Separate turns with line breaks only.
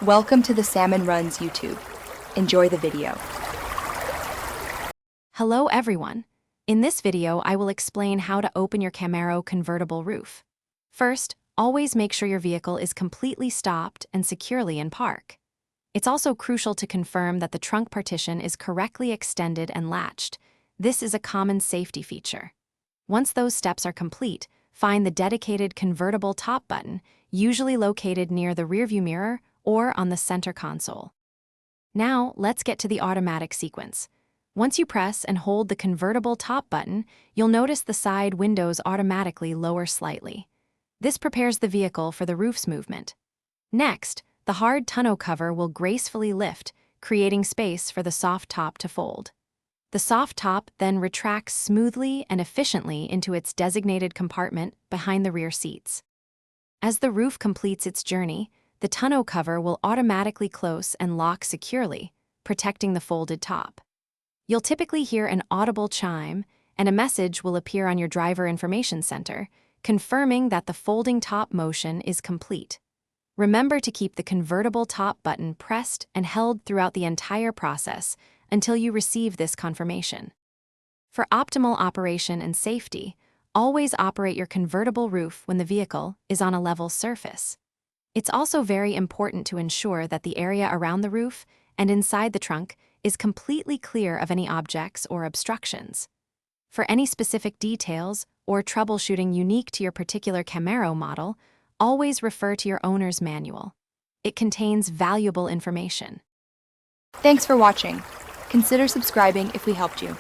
Welcome to the Salmon Runs YouTube. Enjoy the video.
Hello everyone. In this video, I will explain how to open your Camaro convertible roof. First, always make sure your vehicle is completely stopped and securely in park. It's also crucial to confirm that the trunk partition is correctly extended and latched. This is a common safety feature. Once those steps are complete, find the dedicated convertible top button, usually located near the rearview mirror or on the center console. Now, let's get to the automatic sequence. Once you press and hold the convertible top button, you'll notice the side windows automatically lower slightly. This prepares the vehicle for the roof's movement. Next, the hard tonneau cover will gracefully lift, creating space for the soft top to fold. The soft top then retracts smoothly and efficiently into its designated compartment behind the rear seats. As the roof completes its journey, the tonneau cover will automatically close and lock securely, protecting the folded top. You'll typically hear an audible chime, and a message will appear on your driver information center, confirming that the folding top motion is complete. Remember to keep the convertible top button pressed and held throughout the entire process until you receive this confirmation. For optimal operation and safety, always operate your convertible roof when the vehicle is on a level surface. It's also very important to ensure that the area around the roof and inside the trunk is completely clear of any objects or obstructions. For any specific details or troubleshooting unique to your particular Camaro model, always refer to your owner's manual. It contains valuable information.
Thanks for watching. Consider subscribing if we helped you.